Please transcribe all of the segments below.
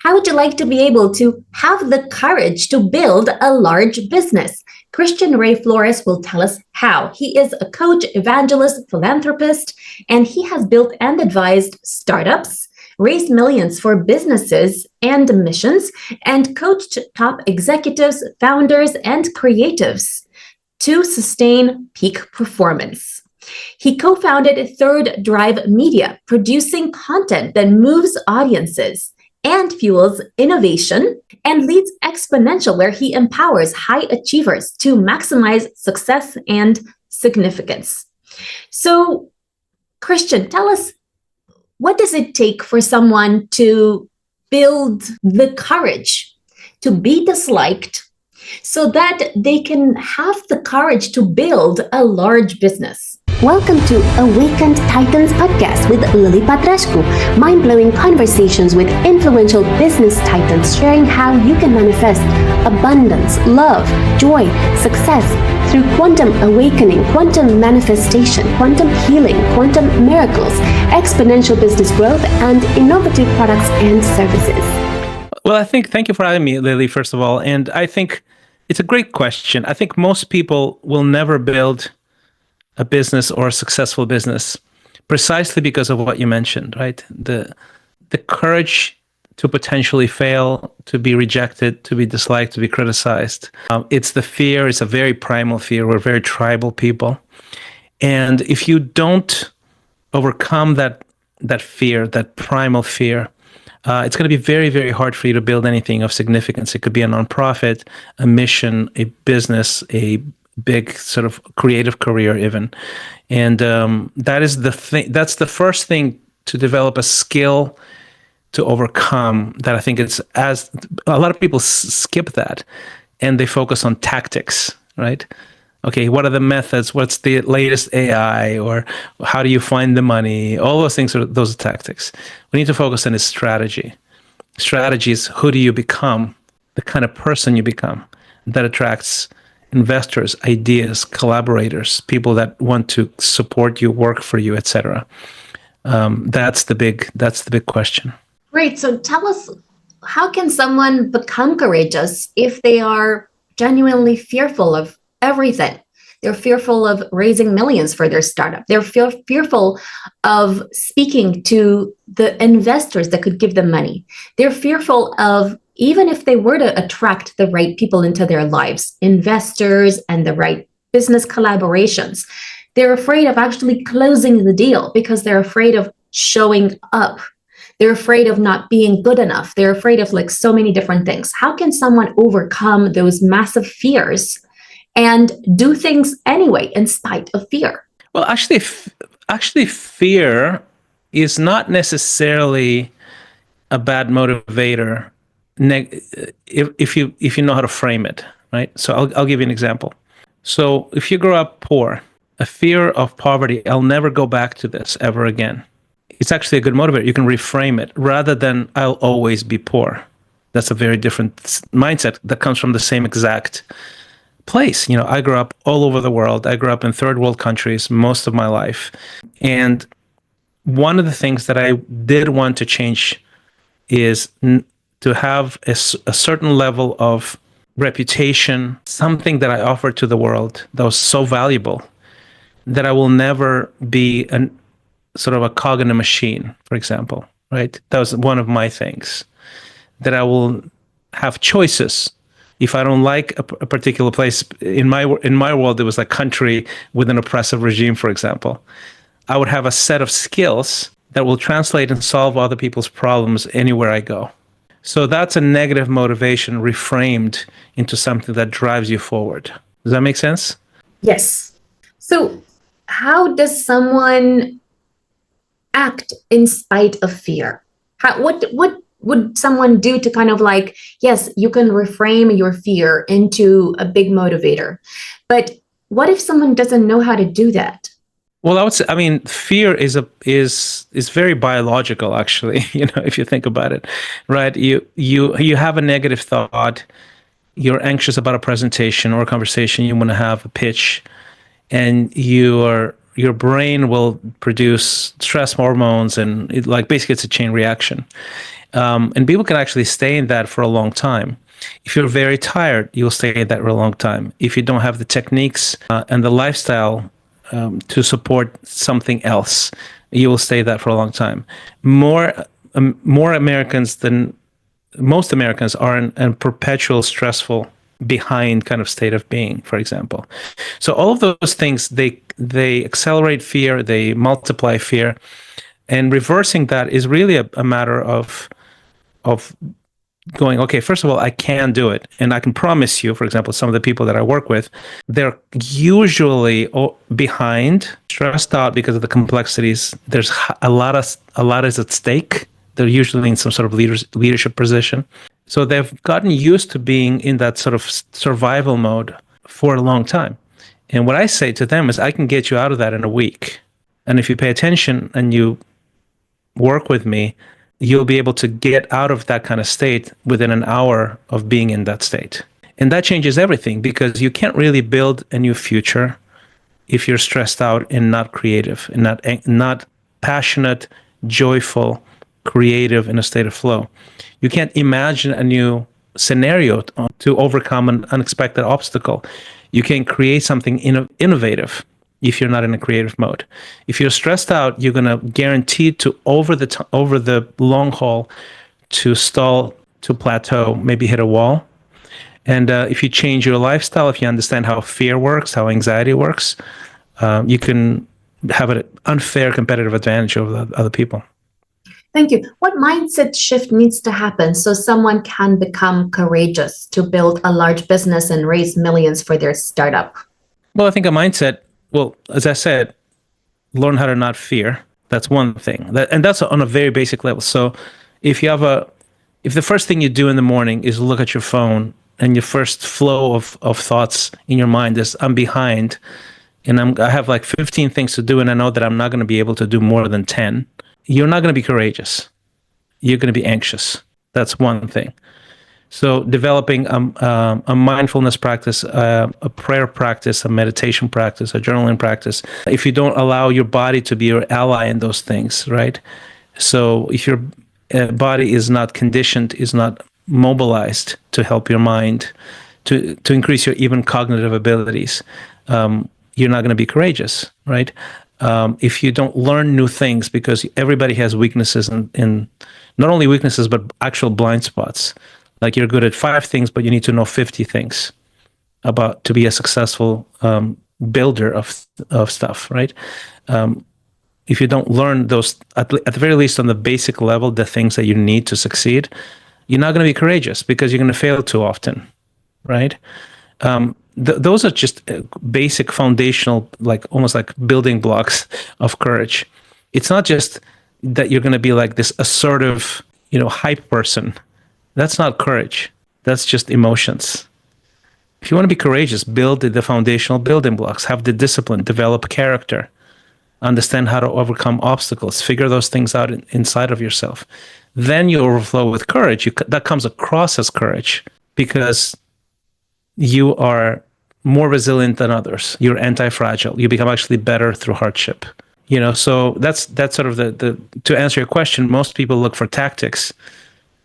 How would you like to be able to have the courage to build a large business? Christian Ray Flores will tell us how. He is a coach, evangelist, philanthropist, and he has built and advised startups, raised millions for businesses and missions, and coached top executives, founders, and creatives to sustain peak performance. He co-founded Third Drive Media, producing content that moves audiences and fuels innovation, and leads Exponential, where he empowers high achievers to maximize success and significance. So, Christian, tell us, what does it take for someone to build the courage to be disliked so that they can have the courage to build a large business? Welcome to Awakened Titans podcast with Lily Patrascu, mind-blowing conversations with influential business titans sharing how you can manifest abundance, love, joy, success through quantum awakening, quantum manifestation, quantum healing, quantum miracles, exponential business growth, and innovative products and services. Well, thank you for having me, Lily, first of all. And I think it's a great question. I think most people will never build a business or a successful business precisely because of what you mentioned, right? The courage to potentially fail, to be rejected, to be disliked, to be criticized. It's the fear. It's a very primal fear. We're very tribal people. And if you don't overcome that fear, that primal fear, it's going to be very, very hard for you to build anything of significance. It could be a nonprofit, a mission, a business, a big sort of creative career even. And that is the thing. That's the first thing to develop a skill to overcome that. I think it's as a lot of people skip that and they focus on tactics, right? Okay, what are the methods? What's the latest AI? Or how do you find the money? All those things those are tactics. We need to focus on is strategy. Strategy is who do you become, the kind of person you become that attracts investors, ideas, collaborators, people that want to support you, work for you, etc. That's the big question. Great. So tell us, how can someone become courageous if they are genuinely fearful of everything? They're fearful of raising millions for their startup. They're fearful of speaking to the investors that could give them money. They're fearful of, even if they were to attract the right people into their lives, investors and the right business collaborations, they're afraid of actually closing the deal because they're afraid of showing up. They're afraid of not being good enough. They're afraid of like so many different things. How can someone overcome those massive fears and do things anyway in spite of fear? Well, actually, fear is not necessarily a bad motivator if you know how to frame it, right? So I'll give you an example. So if you grow up poor, a fear of poverty, I'll never go back to this ever again. It's actually a good motivator. You can reframe it rather than I'll always be poor. That's a very different mindset that comes from the same exact place. You know, I grew up all over the world. I grew up in third world countries most of my life. And one of the things that I did want to change is to have a certain level of reputation, something that I offered to the world that was so valuable that I will never be sort of a cog in a machine, for example, right? That was one of my things, that I will have choices. If I don't like a particular place, in my world, it was a country with an oppressive regime, for example, I would have a set of skills that will translate and solve other people's problems anywhere I go. So that's a negative motivation reframed into something that drives you forward. Does that make sense? Yes. So how does someone act in spite of fear? What would someone do to kind of like, yes, you can reframe your fear into a big motivator, but what if someone doesn't know how to do that? Well, I would say, I mean, fear is very biological, actually. You know, if you think about it, right? You have a negative thought. You're anxious about a presentation or a conversation. You want to have a pitch, and your brain will produce stress hormones, and basically it's a chain reaction. And people can actually stay in that for a long time. If you're very tired, you'll stay in that for a long time. If you don't have the techniques and the lifestyle to support something else, you will stay that for a long time. More Americans than most Americans are in a perpetual stressful behind kind of state of being, for example. So all of those things, they accelerate fear, they multiply fear, and reversing that is really a matter of going, okay, first of all, I can do it. And I can promise you, for example, some of the people that I work with, they're usually behind, stressed out because of the complexities. There's a lot is at stake. They're usually in some sort of leadership position. So they've gotten used to being in that sort of survival mode for a long time. And what I say to them is, I can get you out of that in a week. And if you pay attention and you work with me, you'll be able to get out of that kind of state within an hour of being in that state. And that changes everything, because you can't really build a new future if you're stressed out and not creative and not passionate, joyful, creative, in a state of flow. You can't imagine a new scenario to overcome an unexpected obstacle. You can create something innovative if you're not in a creative mode. If you're stressed out, you're going to guarantee to over the long haul to stall, to plateau, maybe hit a wall. And if you change your lifestyle, if you understand how fear works, how anxiety works, you can have an unfair competitive advantage over other people. Thank you. What mindset shift needs to happen so someone can become courageous to build a large business and raise millions for their startup? Well, I think a mindset, well, as I said, learn how to not fear. That's one thing. And that's on a very basic level. So if the first thing you do in the morning is look at your phone, and your first flow of thoughts in your mind is, I'm behind, and I have like 15 things to do, and I know that I'm not going to be able to do more than 10, you're not going to be courageous. You're going to be anxious. That's one thing. So developing a mindfulness practice, a prayer practice, a meditation practice, a journaling practice. If you don't allow your body to be your ally in those things, right? So if your body is not conditioned, is not mobilized to help your mind, to increase your even cognitive abilities, you're not going to be courageous, right? If you don't learn new things, because everybody has weaknesses, and not only weaknesses, but actual blind spots. Like, you're good at 5 things, but you need to know 50 things to be a successful builder of stuff, right? If you don't learn those, at the very least on the basic level, the things that you need to succeed, you're not going to be courageous, because you're going to fail too often, right? Those are just basic foundational, like almost like building blocks of courage. It's not just that you're going to be like this assertive, hype person. That's not courage. That's just emotions. If you want to be courageous, build the foundational building blocks, have the discipline, develop character, understand how to overcome obstacles, figure those things out inside of yourself. Then you overflow with courage. That comes across as courage, because you are more resilient than others. You're anti-fragile. You become actually better through hardship. So that's sort of the to answer your question, most people look for tactics.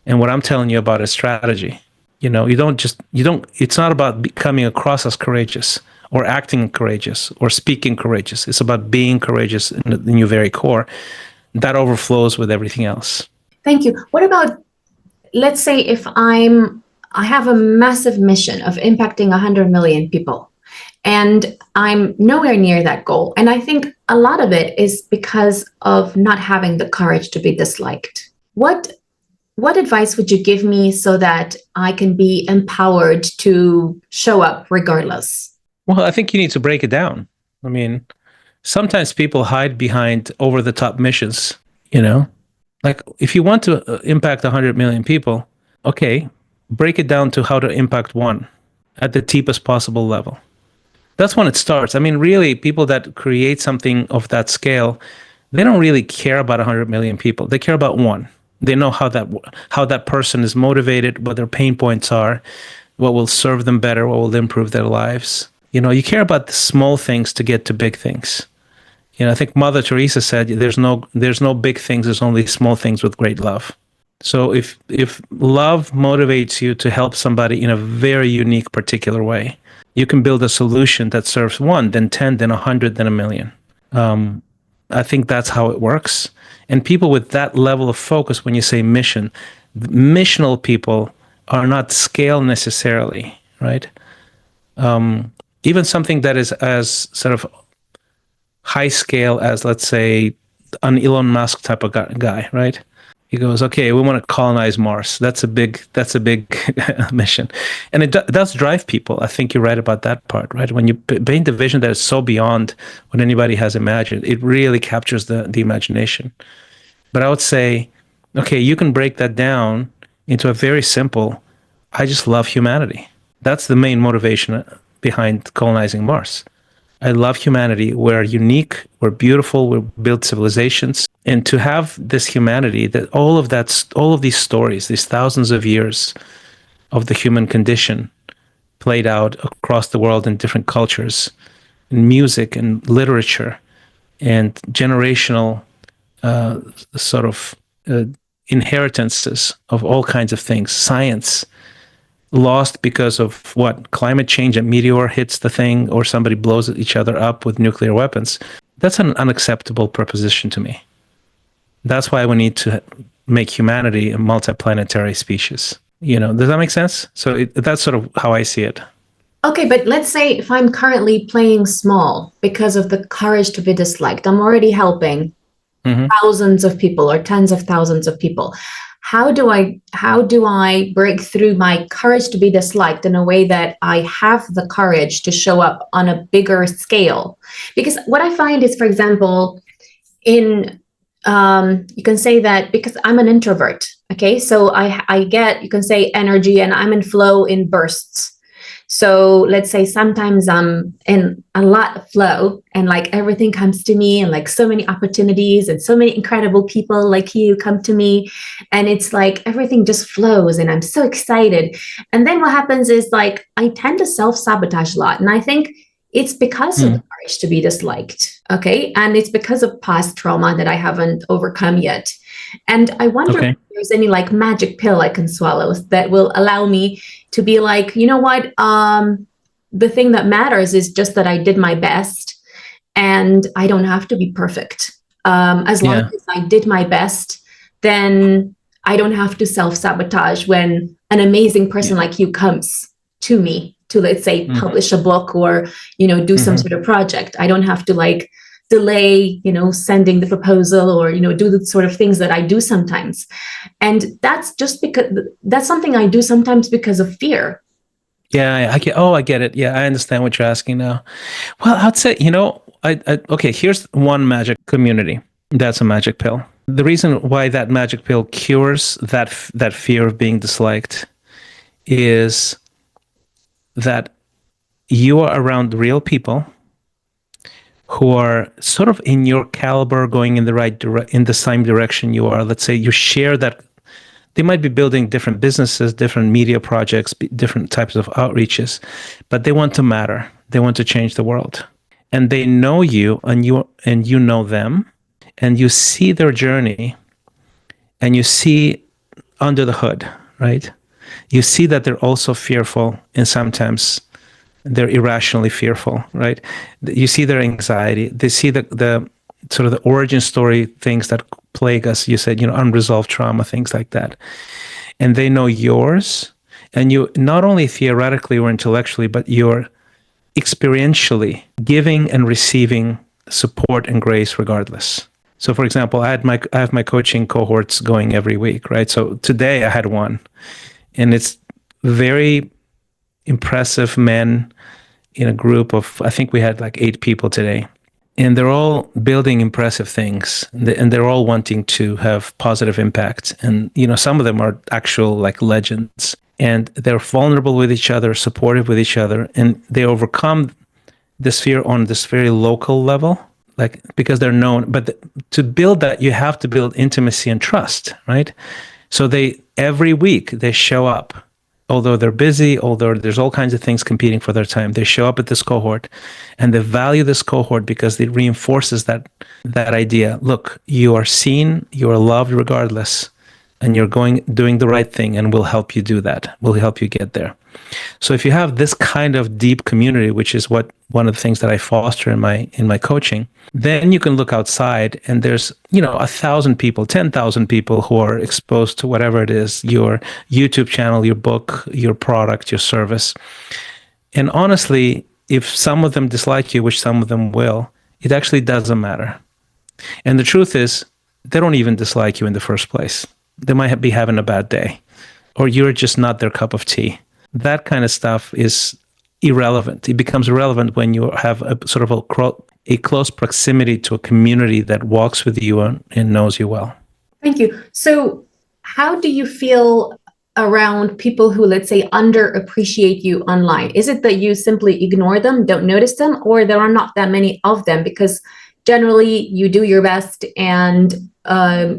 And what I'm telling you about is strategy. It's not about coming across as courageous or acting courageous or speaking courageous. It's about being courageous in your very core. That overflows with everything else. Thank you. What about, let's say, if I have a massive mission of impacting 100 million people, and I'm nowhere near that goal. And I think a lot of it is because of not having the courage to be disliked. What advice would you give me so that I can be empowered to show up regardless? Well, I think you need to break it down. I mean, sometimes people hide behind over-the-top missions, Like, if you want to impact 100 million people, okay, break it down to how to impact one at the deepest possible level. That's when it starts. I mean, really, people that create something of that scale, they don't really care about 100 million people. They care about one. They know how that person is motivated, what their pain points are, what will serve them better, what will improve their lives. You care about the small things to get to big things. I think Mother Teresa said, there's no big things, there's only small things with great love. So if love motivates you to help somebody in a very unique, particular way, you can build a solution that serves one, then 10, then 100, then a million. I think that's how it works. And people with that level of focus, when you say mission, missional people are not scale necessarily, right? Even something that is as sort of high scale as, let's say, an Elon Musk type of guy, right? He goes, okay, we want to colonize Mars. That's a big mission, and it does drive people. I think you're right about that part, right? When you paint a vision that is so beyond what anybody has imagined, it really captures the imagination. But I would say, okay, you can break that down into a very simple, I just love humanity. That's the main motivation behind colonizing Mars. I love humanity. We're unique, we're beautiful, we build civilizations. And to have this humanity, that all of these stories, these thousands of years of the human condition played out across the world in different cultures, in music and literature and generational sort of inheritances of all kinds of things, science, lost because of what? Climate change, a meteor hits the thing, or somebody blows each other up with nuclear weapons. That's an unacceptable proposition to me. That's why we need to make humanity a multiplanetary species. Does that make sense? So that's sort of how I see it. Okay, but let's say if I'm currently playing small because of the courage to be disliked, I'm already helping thousands of people or tens of thousands of people. How do I break through my courage to be disliked in a way that I have the courage to show up on a bigger scale? Because what I find is, for example, you can say that because I'm an introvert, okay, so I get, you can say, energy, and I'm in flow in bursts. So let's say sometimes I'm in a lot of flow and like everything comes to me, and like so many opportunities and so many incredible people like you come to me, and it's like everything just flows and I'm so excited. And then what happens is like I tend to self-sabotage a lot. And I think it's because of the courage to be disliked. Okay. And it's because of past trauma that I haven't overcome yet. And I wonder if there's any like magic pill I can swallow that will allow me to be like, you know what? The thing that matters is just that I did my best, and I don't have to be perfect. As long as I did my best, then I don't have to self-sabotage when an amazing person like you comes to me to, let's say, publish a book or, do some sort of project. I don't have to like delay, sending the proposal or, do the sort of things that I do sometimes. And that's just because that's something I do sometimes because of fear. Yeah, I get it. Yeah, I understand what you're asking now. Well, I'd say, okay, here's one magic community. That's a magic pill. The reason why that magic pill cures that fear of being disliked is that you are around real people who are sort of in your caliber, going in the same direction you are. Let's say you share that. They might be building different businesses, different media projects, different types of outreaches, but they want to matter. They want to change the world. And they know you, and you know them, and you see their journey, and you see under the hood, right? You see that they're also fearful, and sometimes they're irrationally fearful, right? You see their anxiety. They see the sort of the origin story things that plague us. You said, unresolved trauma, things like that. And they know yours. And you not only theoretically or intellectually, but you're experientially giving and receiving support and grace regardless. So for example, I have my coaching cohorts going every week, right? So today I had one, and it's very impressive men in a group of, I think we had like 8 people today. And they're all building impressive things, and they're all wanting to have positive impact. And, some of them are actual like legends, and they're vulnerable with each other, supportive with each other, and they overcome this fear on this very local level, like because they're known. But to build that, you have to build intimacy and trust, right? So every week they show up. Although they're busy, although there's all kinds of things competing for their time, they show up at this cohort, and they value this cohort because it reinforces that idea. Look, you are seen, you are loved regardless. and you're doing the right thing, and we'll help you do that. We'll help you get there. So if you have this kind of deep community, which is what one of the things that I foster in my coaching, then you can look outside and there's 1,000 people, 10,000 people who are exposed to whatever it is, your YouTube channel, your book, your product, your service. And honestly, if some of them dislike you, which some of them will, it actually doesn't matter. And the truth is, they don't even dislike you in the first place. They might be having a bad day, or you're just not their cup of tea. That kind of stuff is irrelevant. It becomes irrelevant when you have a sort of a close proximity to a community that walks with you and knows you well. Thank you. So how do you feel around people who, let's say, underappreciate you online? Is it that you simply ignore them, don't notice them, or there are not that many of them because generally you do your best and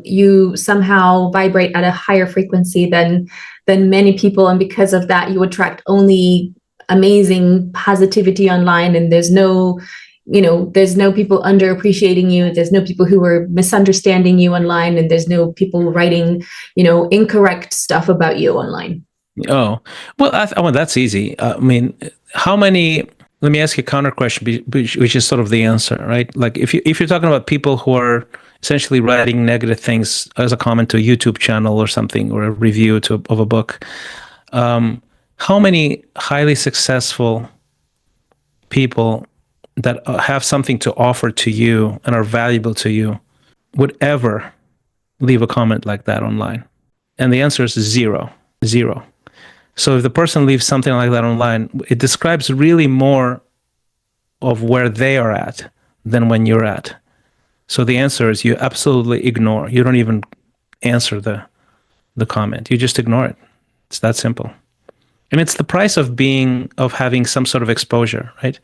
you somehow vibrate at a higher frequency than many people, and because of that you attract only amazing positivity online, and there's no people underappreciating you, there's no people who are misunderstanding you online, and there's no people writing incorrect stuff about you online? Oh, well, that's easy. I mean, how many? Let me ask you a counter question, which is sort of the answer, right? Like if you're talking about people who are essentially writing negative things as a comment to a YouTube channel or something, or a review of a book, how many highly successful people that have something to offer to you and are valuable to you would ever leave a comment like that online? And the answer is zero. So if the person leaves something like that online, it describes really more of where they are at than when you're at. So the answer is you absolutely ignore. You don't even answer the comment. You just ignore it. It's that simple. And it's the price of having some sort of exposure, right?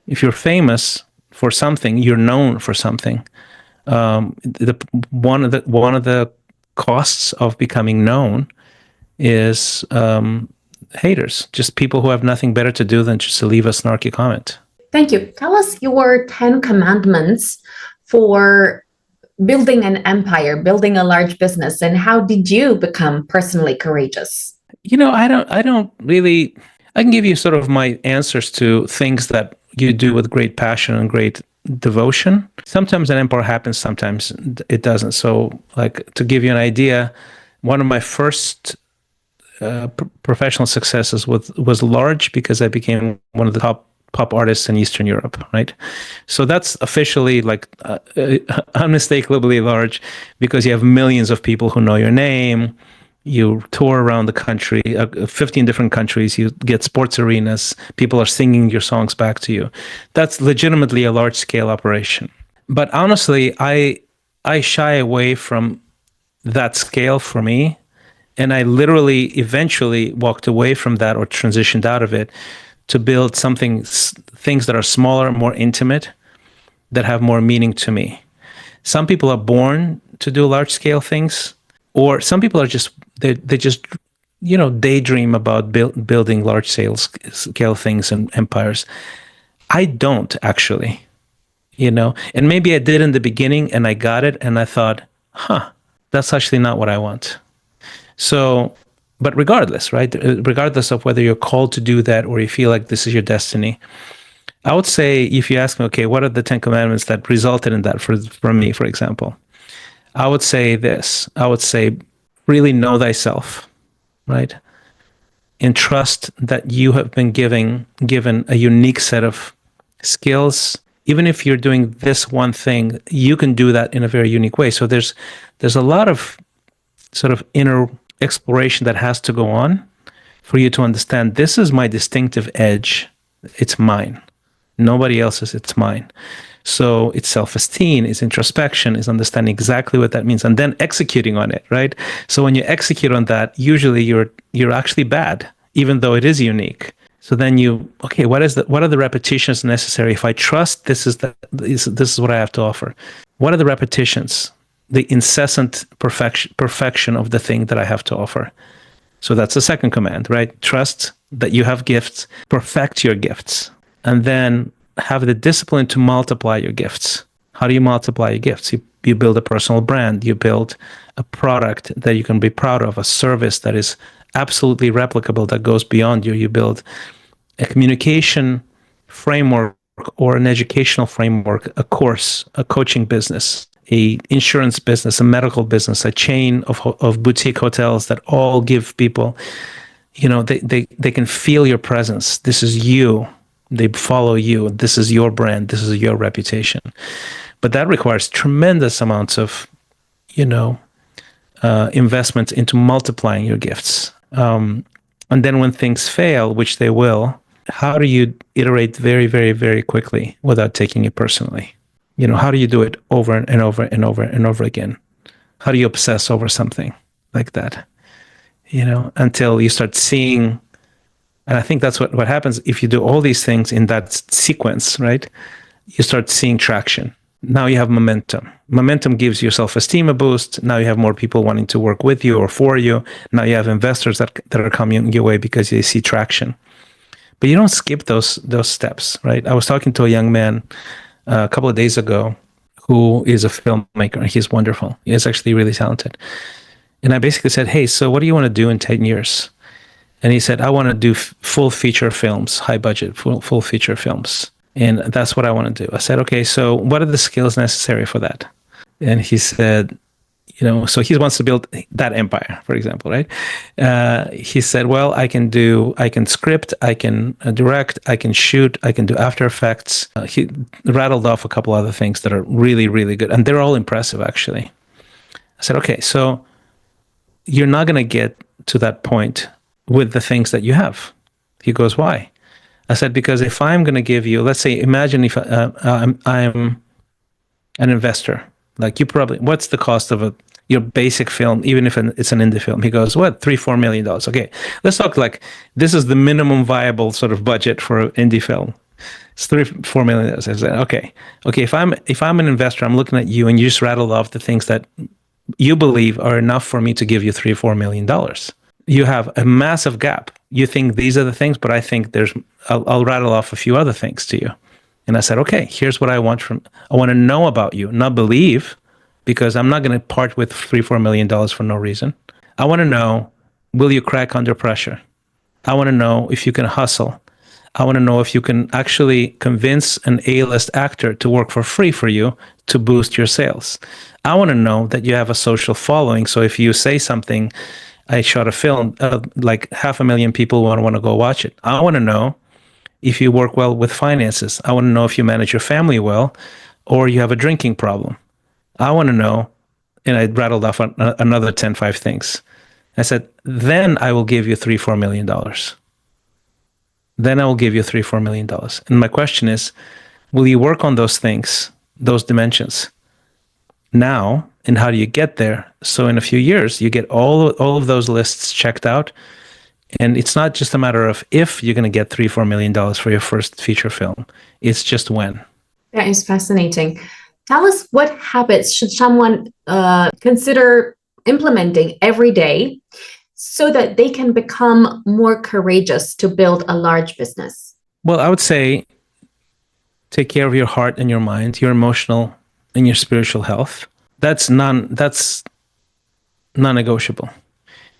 If you're famous for something, you're known for something. One of the costs of becoming known is haters, just people who have nothing better to do than just to leave a snarky comment. Thank you. Tell us your 10 commandments for building an empire, building a large business, and how did you become personally courageous? I don't really. I can give you sort of my answers to things that you do with great passion and great devotion. Sometimes an empire happens, sometimes it doesn't. So, like, to give you an idea, one of my first professional successes was large because I became one of the top pop artists in Eastern Europe, right? So that's officially like unmistakably large because you have millions of people who know your name. You tour around the country, 15 different countries. You get sports arenas. People are singing your songs back to you. That's legitimately a large-scale operation. But honestly, I shy away from that scale for me. And I literally eventually walked away from that or transitioned out of it to build things that are smaller, more intimate, that have more meaning to me. Some people are born to do large-scale things, or some people are just daydream about building large-scale things and empires. I don't actually, and maybe I did in the beginning and I got it and I thought, that's actually not what I want. So, but regardless, right? Regardless of whether you're called to do that or you feel like this is your destiny, I would say, if you ask me, okay, what are the 10 commandments that resulted in that for me, for example? I would say this. I would say, really know thyself, right? And trust that you have been given a unique set of skills. Even if you're doing this one thing, you can do that in a very unique way. So there's a lot of sort of inner exploration that has to go on for you to understand, this is my distinctive edge. It's mine. Nobody else's, it's mine. So it's self-esteem, it's introspection, it's understanding exactly what that means, and then executing on it, right? So when you execute on that, usually you're actually bad, even though it is unique. So then what are the repetitions necessary? If I trust this is what I have to offer. What are the repetitions? The incessant perfection of the thing that I have to offer. So that's the second command, right? Trust that you have gifts, perfect your gifts, and then have the discipline to multiply your gifts. How do you multiply your gifts? you build a personal brand, you build a product that you can be proud of, a service that is absolutely replicable, that goes beyond you. You build a communication framework or an educational framework, a course, a coaching business, a insurance business, a medical business, a chain of boutique hotels that all give people, they can feel your presence. This is you. They follow you. This is your brand. This is your reputation. But that requires tremendous amounts of, investment into multiplying your gifts. And then when things fail, which they will, how do you iterate very, very, very quickly without taking it personally? How do you do it over and over and over and over again? How do you obsess over something like that? Until you start seeing, and I think that's what happens if you do all these things in that sequence, right? You start seeing traction. Now you have momentum. Momentum gives your self-esteem a boost. Now you have more people wanting to work with you or for you. Now you have investors that are coming your way because they see traction. But you don't skip those steps, right? I was talking to a young man a couple of days ago who is a filmmaker, and he's wonderful. He's actually really talented. And I basically said, hey, so what do you want to do in 10 years? And he said, I want to do full feature films, high budget, full feature films. And that's what I want to do. I said, okay, so what are the skills necessary for that? And he said, so he wants to build that empire, for example, right? He said, well, I can script, I can direct, I can shoot, I can do After Effects. He rattled off a couple other things that are really, really good. And they're all impressive, actually. I said, okay, so you're not going to get to that point with the things that you have. He goes, why? I said, because if I'm going to give you, let's say, imagine if I'm an investor, like you probably, what's the cost of your basic film, even if it's an indie film? He goes, what, $3-4 million? Okay, let's talk like this is the minimum viable sort of budget for an indie film. It's $3-4 million. I said, okay. If I'm an investor, I'm looking at you, and you just rattled off the things that you believe are enough for me to give you $3-4 million. You have a massive gap. You think these are the things, but I think I'll rattle off a few other things to you. And I said, okay, here's what I want to know about you, not believe, because I'm not going to part with $3-4 million for no reason. I want to know, will you crack under pressure? I want to know if you can hustle. I want to know if you can actually convince an A-list actor to work for free for you to boost your sales. I want to know that you have a social following. So if you say something, I shot a film, like 500,000 people want to go watch it. I want to know if you work well with finances. I want to know if you manage your family well, or you have a drinking problem. I want to know, and I rattled off another 5 things. I said, then I will give you $3-4 million. Then I will give you $3-4 million. And my question is, will you work on those things, those dimensions now? And how do you get there? So in a few years, you get all of those lists checked out. And it's not just a matter of if you're going to get $3-4 million for your first feature film. It's just when. That is fascinating. Tell us, what habits should someone consider implementing every day so that they can become more courageous to build a large business? Well, I would say take care of your heart and your mind, your emotional and your spiritual health. That's non-negotiable.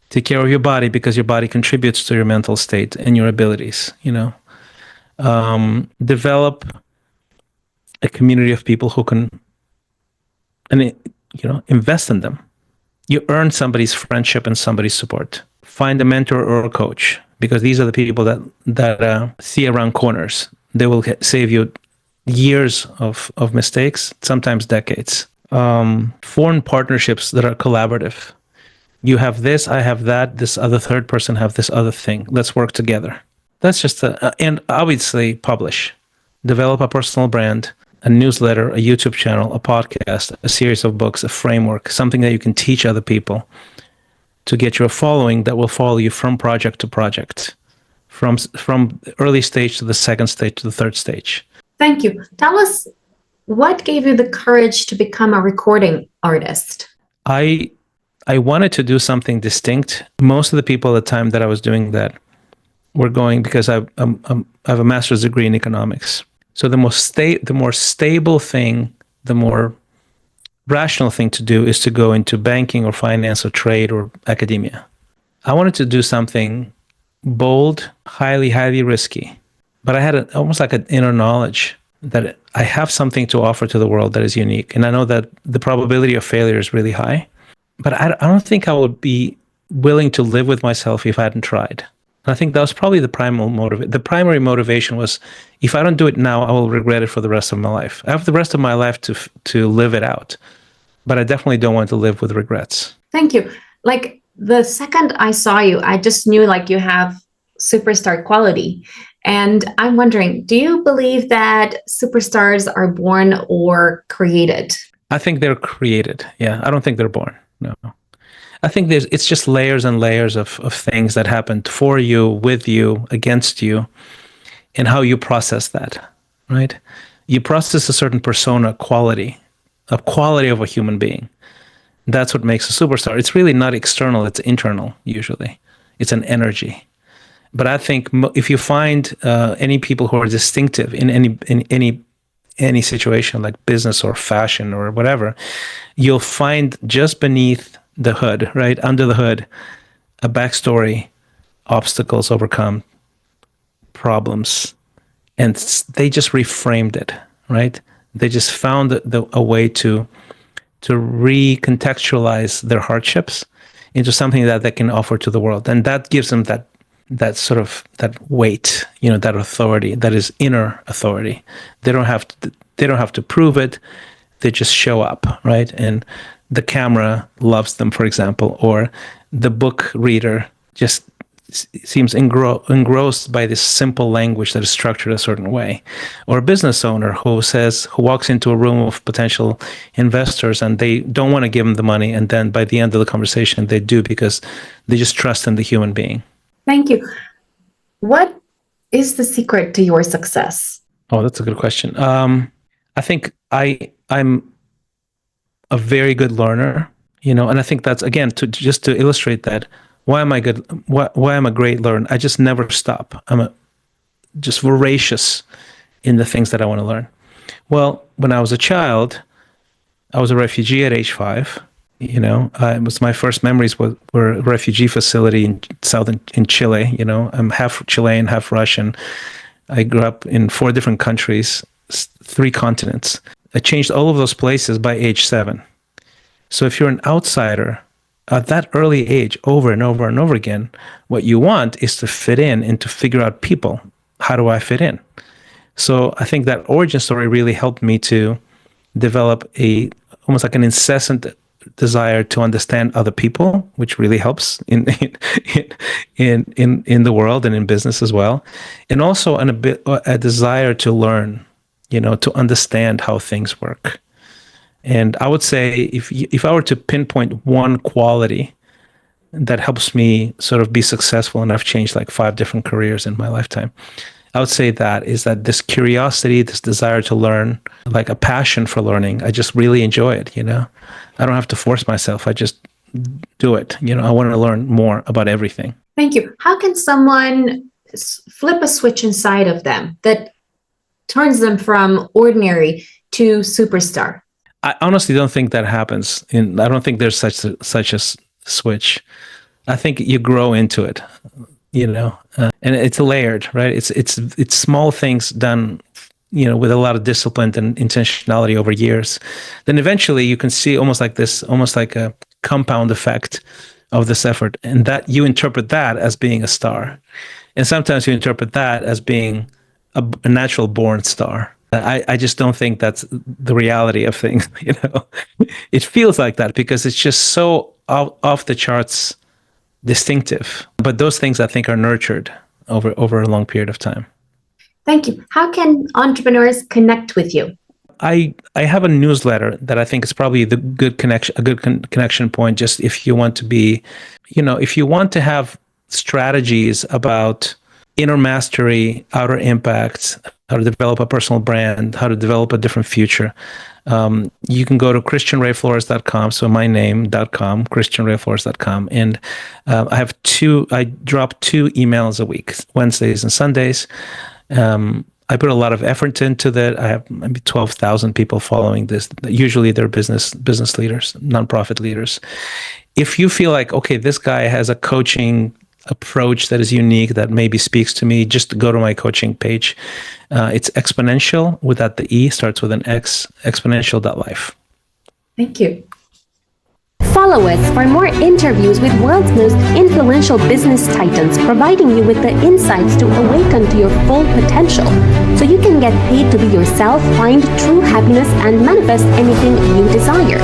Take care of your body, because your body contributes to your mental state and your abilities. Develop a community of people who can, invest in them. You earn somebody's friendship and somebody's support. Find a mentor or a coach, because these are the people that see around corners. They will save you years of mistakes, sometimes decades. Form partnerships that are collaborative. You have this, I have that, this other third person have this other thing. Let's work together. That's just and obviously publish. Develop a personal brand, a newsletter, a YouTube channel, a podcast, a series of books, a framework, something that you can teach other people to get your following that will follow you from project to project, from early stage to the second stage to the third stage. Thank you. Tell us, what gave you the courage to become a recording artist? I wanted to do something distinct. Most of the people at the time that I was doing that were going, because I have a master's degree in economics. So the more stable thing, the more rational thing to do is to go into banking or finance or trade or academia. I wanted to do something bold, highly, highly risky. But I had almost like an inner knowledge that I have something to offer to the world that is unique. And I know that the probability of failure is really high. But I don't think I would be willing to live with myself if I hadn't tried. And I think that was probably the primal motive. The primary motivation was, if I don't do it now, I will regret it for the rest of my life. I have the rest of my life to live it out. But I definitely don't want to live with regrets. Thank you. Like the second I saw you, I just knew like you have superstar quality. And I'm wondering, do you believe that superstars are born or created? I think they're created. Yeah, I don't think they're born. No. I think it's just layers and layers of things that happened for you, with you, against you, and how you process that, right? You process a certain persona quality, a quality of a human being. That's what makes a superstar. It's really not external, it's internal, usually. It's an energy. But I think if you find any people who are distinctive in any situation, like business or fashion or whatever, you'll find just beneath the hood, right, under the hood, a backstory, obstacles overcome, problems, and they just reframed it, right? They just found a way to recontextualize their hardships into something that they can offer to the world, and that gives them that sort of that weight, that authority, that is inner authority. They don't have to prove it. They just show up, right? And the camera loves them, for example, or the book reader just seems engrossed by this simple language that is structured a certain way, or a business owner who walks into a room of potential investors and they don't want to give them the money, and then by the end of the conversation they do, because they just trust in the human being. Thank you. What is the secret to your success? Oh, that's a good question. I think I'm a very good learner, and I think that's, again, to illustrate that. Why am I good? Why am I a great learner? I just never stop. I'm just voracious in the things that I want to learn. Well, when I was a child, I was a refugee at age 5. It was my first memories were a refugee facility in Chile. I'm half Chilean, half Russian. I grew up in 4 different countries, 3 continents. I changed all of those places by age 7. So if you're an outsider at that early age, over and over and over again, what you want is to fit in and to figure out people. How do I fit in? So I think that origin story really helped me to develop almost like an incessant desire to understand other people, which really helps in the world and in business as well, and also a desire to learn, to understand how things work. And I would say if I were to pinpoint one quality that helps me sort of be successful, and I've changed like 5 different careers in my lifetime, I would say that this curiosity, this desire to learn, like a passion for learning. I just really enjoy it, I don't have to force myself. I just do it. I want to learn more about everything. Thank you. How can someone flip a switch inside of them that turns them from ordinary to superstar? I honestly don't think that happens. I don't think there's such a switch. I think you grow into it, and it's layered, right? It's small things done, with a lot of discipline and intentionality over years. Then eventually you can see almost like a compound effect of this effort, and that you interpret that as being a star, and sometimes you interpret that as being a natural born star. I just don't think that's the reality of things. It feels like that because it's just so off the charts distinctive. But those things, I think, are nurtured over a long period of time. Thank you. How can entrepreneurs connect with you? I have a newsletter that I think is probably a good connection point. Just if you want to be, if you want to have strategies about inner mastery, outer impact, how to develop a personal brand, how to develop a different future, you can go to christianrayflores.com. So my name.com, christianrayflores.com. And I drop 2 emails a week, Wednesdays and Sundays. I put a lot of effort into that. I have maybe 12,000 people following this. Usually they're business leaders, nonprofit leaders. If you feel like, okay, this guy has a coaching approach that is unique, that maybe speaks to me, just go to my coaching page. It's Exponential, without the E, starts with an X, exponential.life. Thank you. Follow us for more interviews with world's most influential business titans, providing you with the insights to awaken to your full potential so you can get paid to be yourself, find true happiness, and manifest anything you desire.